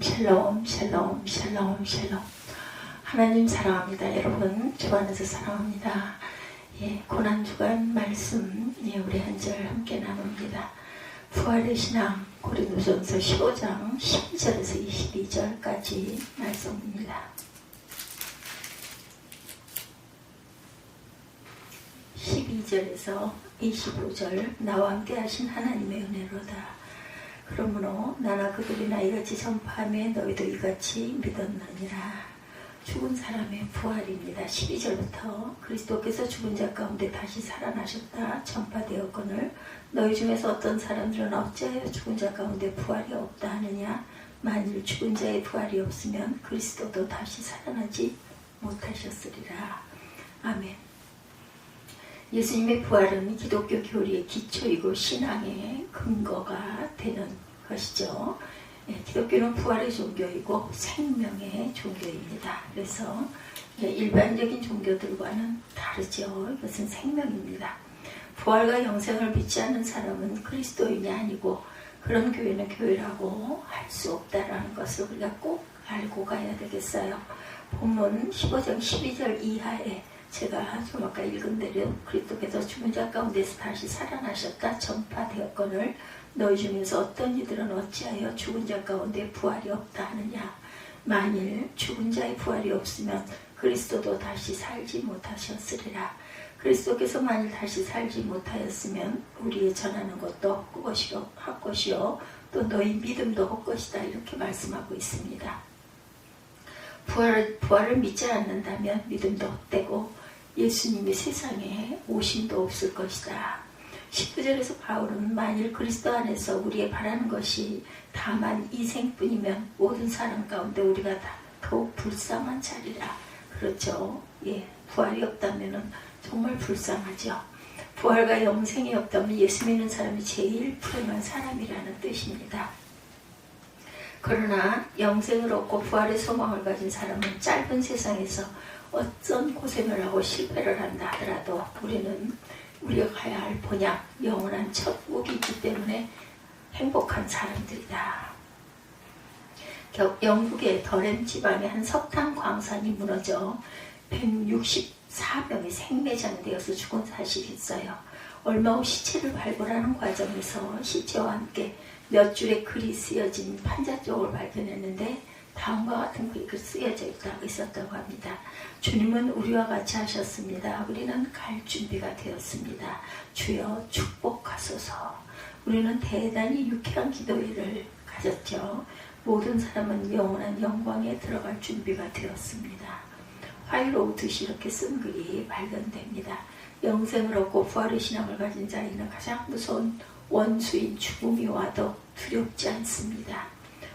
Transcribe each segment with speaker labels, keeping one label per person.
Speaker 1: 샬롬 샬롬 샬롬 샬롬. 하나님 사랑합니다. 여러분 주 안에서 사랑합니다. 고난주간 말씀 우리 한 절 함께 나눕니다. 부활의 신앙 고린도전서 15장 12절에서 22절까지 말씀입니다. 12절에서 25절. 나와 함께 하신 하나님의 은혜로다. 그러므로 나나 그들이나 이같이 전파하며 너희도 이같이 믿었느니라. 죽은 사람의 부활입니다. 12절부터 그리스도께서 죽은 자 가운데 다시 살아나셨다 전파되었거늘 너희 중에서 어떤 사람들은 어찌하여 죽은 자 가운데 부활이 없다 하느냐. 만일 죽은 자의 부활이 없으면 그리스도도 다시 살아나지 못하셨으리라. 아멘. 예수님의 부활은 기독교 교리의 기초이고 신앙의 근거가 되는 것이죠. 기독교는 부활의 종교이고 생명의 종교입니다. 그래서 일반적인 종교들과는 다르죠. 이것은 생명입니다. 부활과 영생을 믿지 않는 사람은 그리스도인이 아니고 그런 교회는 교회라고 할 수 없다라는 것을 우리가 꼭 알고 가야 되겠어요. 본문 15장 12절 이하에 제가 좀 아까 읽은 대로 그리스도께서 죽은 자 가운데서 다시 살아나셨다 전파되었거늘 너희 중에서 어떤 이들은 어찌하여 죽은 자 가운데 부활이 없다 하느냐. 만일 죽은 자의 부활이 없으면 그리스도도 다시 살지 못하셨으리라. 그리스도께서 만일 다시 살지 못하였으면 우리의 전하는 것도 헛것이요 또 너희 믿음도 헛것이다. 이렇게 말씀하고 있습니다. 부활을 믿지 않는다면 믿음도 헛되고 예수님이 세상에 오심도 없을 것이다. 19절에서 바울은 만일 그리스도 안에서 우리의 바라는 것이 다만 이 생뿐이면 모든 사람 가운데 우리가 다 더욱 불쌍한 자리라. 그렇죠. 부활이 없다면 정말 불쌍하죠. 부활과 영생이 없다면 예수 믿는 사람이 제일 불행한 사람이라는 뜻입니다. 그러나 영생을 얻고 부활의 소망을 가진 사람은 짧은 세상에서 어떤 고생을 하고 실패를 한다 하더라도 우리는 우리가 가야 할 본향 영원한 천국이 있기 때문에 행복한 사람들이다. 영국의 더렘 지방의 한 석탄 광산이 무너져 164명이 생매장이 되어서 죽은 사실이 있어요. 얼마 후 시체를 발굴하는 과정에서 시체와 함께 몇 줄의 글이 쓰여진 판자 쪽을 발견했는데 다음과 같은 글이 쓰여져 있었다고 합니다. 주님은 우리와 같이 하셨습니다. 우리는 갈 준비가 되었습니다. 주여 축복하소서. 우리는 대단히 유쾌한 기도회를 가졌죠. 모든 사람은 영원한 영광에 들어갈 준비가 되었습니다. 화이로우듯이 이렇게 쓴 글이 발견됩니다. 영생을 얻고 부활의 신앙을 가진 자에게는 가장 무서운 원수인 죽음이 와도 두렵지 않습니다.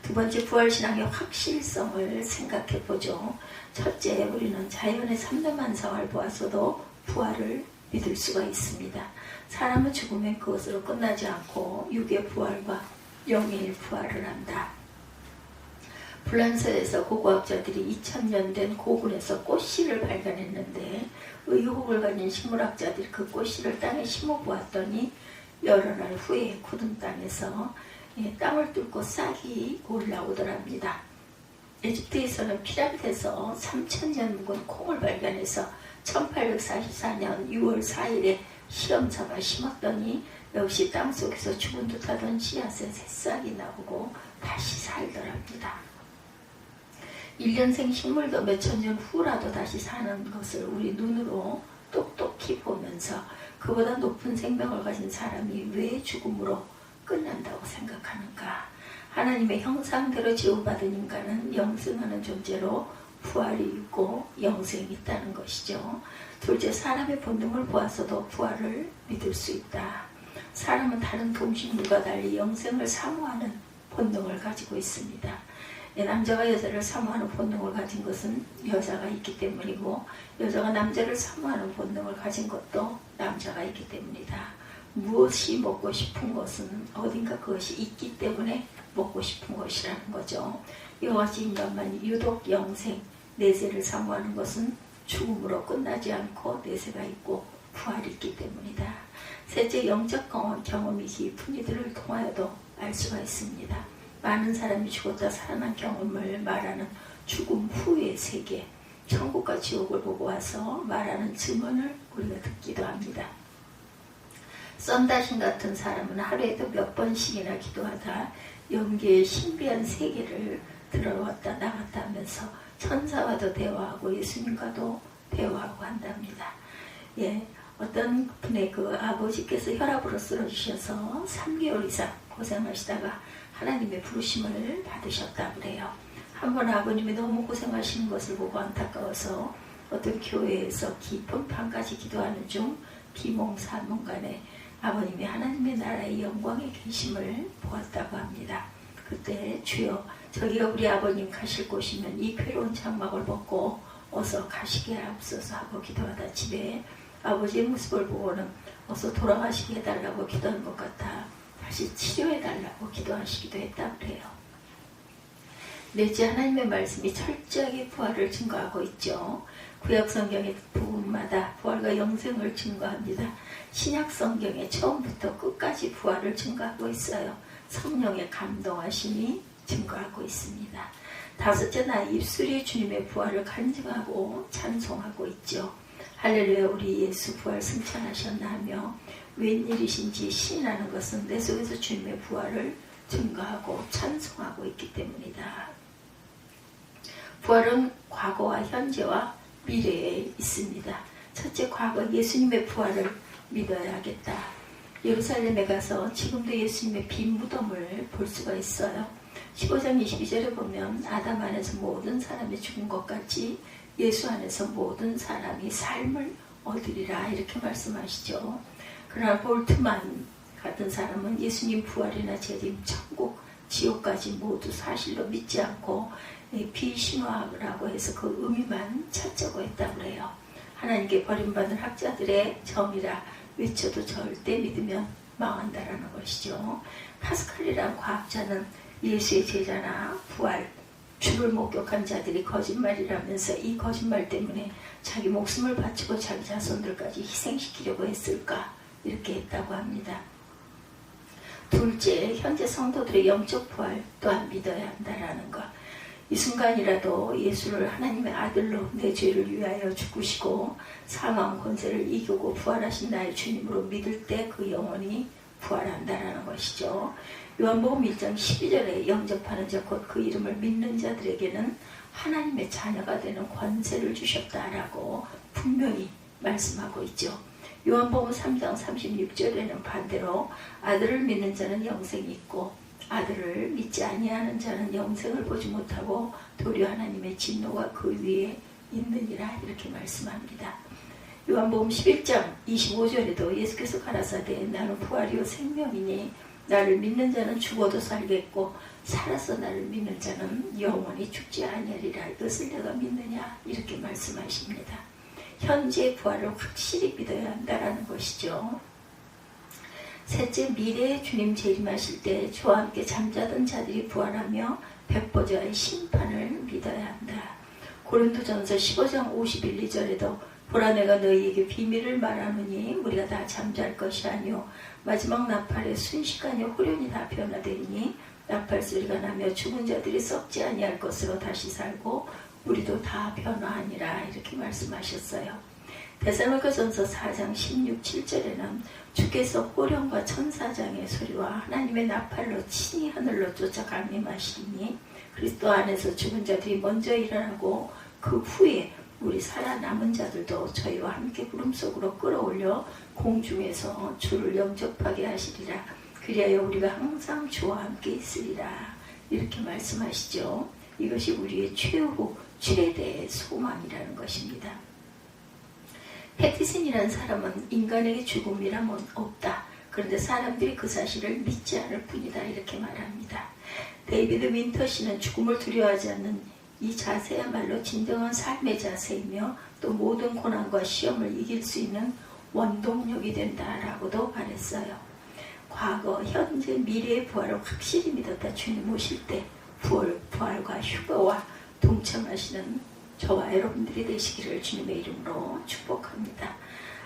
Speaker 1: 두 번째, 부활신앙의 확실성을 생각해보죠. 첫째, 우리는 자연의 삼대만상을 보았어도 부활을 믿을 수가 있습니다. 사람은 죽으면 그것으로 끝나지 않고 육의 부활과 영의 부활을 한다. 프랑스에서 고고학자들이 2000년 된 고군에서 꽃씨를 발견했는데 의혹을 가진 식물학자들이 그 꽃씨를 땅에 심어보았더니 여러 날 후에 굳은 땅에서 땅을 뚫고 싹이 올라오더랍니다. 에집트에서는 피라미드에서 3000년 묵은 콩을 발견해서 1844년 6월 4일에 실험자가 심었더니 역시 땅속에서 죽은 듯하던 씨앗에 새싹이 나오고 다시 살더랍니다. 1년생 식물도 몇천 년 후라도 다시 사는 것을 우리 눈으로 똑똑히 보면서 그보다 높은 생명을 가진 사람이 왜 죽음으로 끝난다고 생각하는가. 하나님의 형상대로 지음받은 인간은 영생하는 존재로 부활이 있고 영생이 있다는 것이죠. 둘째, 사람의 본능을 보았어도 부활을 믿을 수 있다. 사람은 다른 동식물과 달리 영생을 사모하는 본능을 가지고 있습니다. 남자가 여자를 사모하는 본능을 가진 것은 여자가 있기 때문이고 여자가 남자를 사모하는 본능을 가진 것도 남자가 있기 때문이다. 무엇이 먹고 싶은 것은 어딘가 그것이 있기 때문에 먹고 싶은 것이라는 거죠. 이와 같이 인간만이 유독 영생, 내세를 사모하는 것은 죽음으로 끝나지 않고 내세가 있고 부활이 있기 때문이다. 셋째, 영적 경험이 깊은 이들을 통하여도 알 수가 있습니다. 많은 사람이 죽었다 살아난 경험을 말하는 죽음 후의 세계, 천국과 지옥을 보고 와서 말하는 증언을 우리가 듣기도 합니다. 썬다신 같은 사람은 하루에도 몇 번씩이나 기도하다 영계의 신비한 세계를 들어왔다 나갔다 하면서 천사와도 대화하고 예수님과도 대화하고 한답니다. 예, 어떤 분의 그 아버지께서 혈압으로 쓰러지셔서 3개월 이상 고생하시다가 하나님의 부르심을 받으셨다고 그래요. 한번 아버님이 너무 고생하시는 것을 보고 안타까워서 어떤 교회에서 깊은 밤까지 기도하는 중 비몽사몽간에 아버님이 하나님의 나라의 영광에 계심을 보았다고 합니다. 그때 주여 저기가 우리 아버님 가실 곳이면 이 괴로운 장막을 벗고 어서 가시게 하옵소서 하고 기도하다 집에 아버지의 모습을 보고는 어서 돌아가시게 해달라고 기도한 것 같아 다시 치료해달라고 기도하시기도 했다고 그래요. 넷째, 하나님의 말씀이 철저하게 부활을 증거하고 있죠. 구약 성경의 부분마다 부활과 영생을 증거합니다. 신약 성경에 처음부터 끝까지 부활을 증거하고 있어요. 성령의 감동하심이 증거하고 있습니다. 다섯째, 나 입술이 주님의 부활을 간증하고 찬송하고 있죠. 할렐루야 우리 예수 부활 승천하셨나 하며 웬일이신지 신이라는 것은 내 속에서 주님의 부활을 증거하고 찬송하고 있기 때문이다. 부활은 과거와 현재와 미래에 있습니다. 첫째, 과거 예수님의 부활을 믿어야겠다. 예루살렘에 가서 지금도 예수님의 빈 무덤을 볼 수가 있어요. 15장 22절에 보면 아담 안에서 모든 사람이 죽은 것 같이 예수 안에서 모든 사람이 삶을 얻으리라 이렇게 말씀하시죠. 그러나 볼트만 같은 사람은 예수님 부활이나 재림, 천국, 지옥까지 모두 사실로 믿지 않고 비신화라고 해서 그 의미만 찾자고 했다고 해요. 하나님께 버림받은 학자들의 정이라 외쳐도 절대 믿으면 망한다라는 것이죠. 파스칼이란 과학자는 예수의 제자나 부활, 주를 목격한 자들이 거짓말이라면서 이 거짓말 때문에 자기 목숨을 바치고 자기 자손들까지 희생시키려고 했을까 이렇게 했다고 합니다. 둘째, 현재 성도들의 영적 부활 또한 믿어야 한다라는 것. 이 순간이라도 예수를 하나님의 아들로 내 죄를 위하여 죽으시고 사망 권세를 이기고 부활하신 나의 주님으로 믿을 때 그 영혼이 부활한다라는 것이죠. 요한복음 1장 12절에 영접하는 자 곧 그 이름을 믿는 자들에게는 하나님의 자녀가 되는 권세를 주셨다라고 분명히 말씀하고 있죠. 요한복음 3장 36절에는 반대로 아들을 믿는 자는 영생이 있고 아들을 믿지 아니하는 자는 영생을 보지 못하고 도리어 하나님의 진노가 그 위에 있느니라 이렇게 말씀합니다. 요한복음 11장 25절에도 예수께서 가라사대 나는 부활이요 생명이니 나를 믿는 자는 죽어도 살겠고 살아서 나를 믿는 자는 영원히 죽지 아니하리라 이것을 내가 믿느냐 이렇게 말씀하십니다. 현재 부활을 확실히 믿어야 한다는 것이죠. 셋째, 미래의 주님 재림하실 때 저와 함께 잠자던 자들이 부활하며 백보자의 심판을 믿어야 한다. 고린도전서 15장 51, 2절에도 보라 내가 너희에게 비밀을 말하노니 우리가 다 잠잘 것이 아니오 마지막 나팔에 순식간에 후련이 다 변화되니 나팔 소리가 나며 죽은 자들이 썩지 아니할 것으로 다시 살고 우리도 다 변화하니라 이렇게 말씀하셨어요. 데살로니가전서 4장 16, 7절에는 주께서 호령과 천사장의 소리와 하나님의 나팔로 친히 하늘로 쫓아 강림하시니 그리스도 안에서 죽은 자들이 먼저 일어나고 그 후에 우리 살아남은 자들도 저희와 함께 구름 속으로 끌어올려 공중에서 주를 영접하게 하시리라. 그리하여 우리가 항상 주와 함께 있으리라. 이렇게 말씀하시죠. 이것이 우리의 최후 최대의 소망이라는 것입니다. 패티슨이라는 사람은 인간에게 죽음이라면 없다. 그런데 사람들이 그 사실을 믿지 않을 뿐이다. 이렇게 말합니다. 데이비드 윈터 씨는 죽음을 두려워하지 않는 이 자세야말로 진정한 삶의 자세이며 또 모든 고난과 시험을 이길 수 있는 원동력이 된다라고도 말했어요. 과거, 현재, 미래의 부활을 확실히 믿었다. 주님 오실 때 부활과 휴거와 동참하시는 저와 여러분들이 되시기를 주님의 이름으로 축복합니다.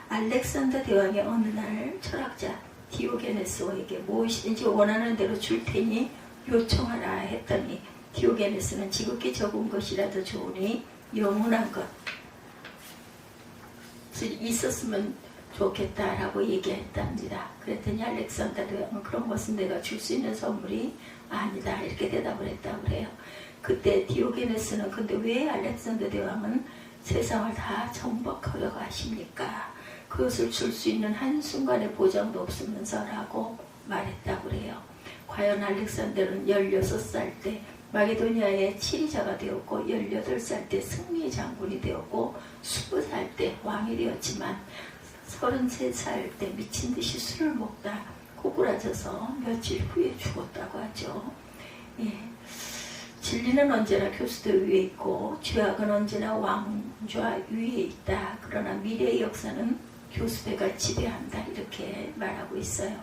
Speaker 1: 알렉산더 대왕의 어느 날 철학자 디오게네스에게 무엇이든지 원하는 대로 줄 테니 요청하라 했더니 디오게네스는 지극히 적은 것이라도 좋으니 영원한 것 있었으면 좋겠다라고 얘기했답니다. 그랬더니 알렉산더 대왕은 그런 것은 내가 줄 수 있는 선물이 아니다 이렇게 대답을 했다고 그래요. 그때 디오게네스는 근데 왜 알렉산더 대왕은 세상을 다 정복하려고 하십니까? 그것을 줄 수 있는 한순간의 보장도 없으면서라고 말했다고 그래요. 과연 알렉산더는 16살 때 마게도니아의 치리자가 되었고 18살 때 승리의 장군이 되었고 20살 때 왕이 되었지만 33살 때 미친듯이 술을 먹다 고꾸라져서 며칠 후에 죽었다고 하죠. 예. 진리는 언제나 교수대 위에 있고 죄악은 언제나 왕좌 위에 있다. 그러나 미래의 역사는 교수대가 지배한다 이렇게 말하고 있어요.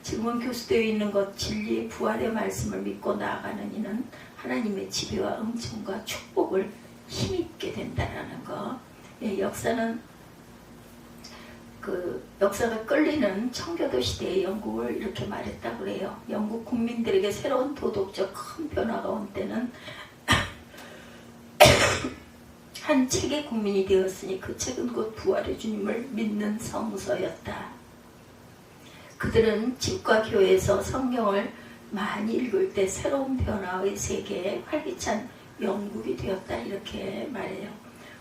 Speaker 1: 지금은 교수대에 있는 것 진리의 부활의 말씀을 믿고 나아가는 이는 하나님의 지배와 은총과 축복을 힘입게 된다라는 것. 예, 역사가 끌리는 청교도 시대의 영국을 이렇게 말했다고 그래요. 영국 국민들에게 새로운 도덕적 큰 변화가 온 때는 한 책의 국민이 되었으니 그 책은 곧 부활의 주님을 믿는 성서였다. 그들은 집과 교회에서 성경을 많이 읽을 때 새로운 변화의 세계에 활기찬 영국이 되었다 이렇게 말해요.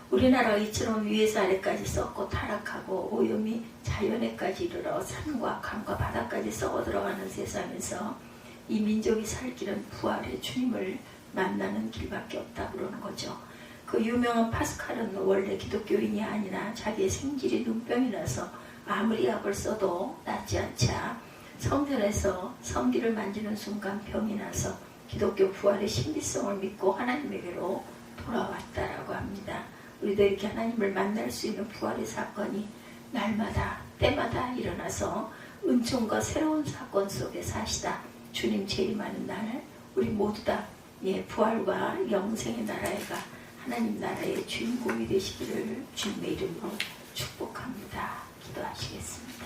Speaker 1: 우리나라가 이처럼 위에서 아래까지 썩고 타락하고 오염이 자연에까지 이르러 산과 강과 바다까지 썩어 들어가는 세상에서 이 민족이 살 길은 부활의 주님을 만나는 길밖에 없다고 그러는 거죠. 그 유명한 파스칼은 원래 기독교인이 아니라 자기의 생질이 눈병이 나서 아무리 약을 써도 낫지 않자 성전에서 성기를 만지는 순간 병이 나서 기독교 부활의 신비성을 믿고 하나님에게로 돌아왔다라고 합니다. 우리도 이렇게 하나님을 만날 수 있는 부활의 사건이 날마다 때마다 일어나서 은총과 새로운 사건 속에 사시다 주님 재림하는 날 우리 모두 다 부활과 영생의 나라에가 하나님 나라의 주인공이 되시기를 주님의 이름으로 축복합니다. 기도하시겠습니다.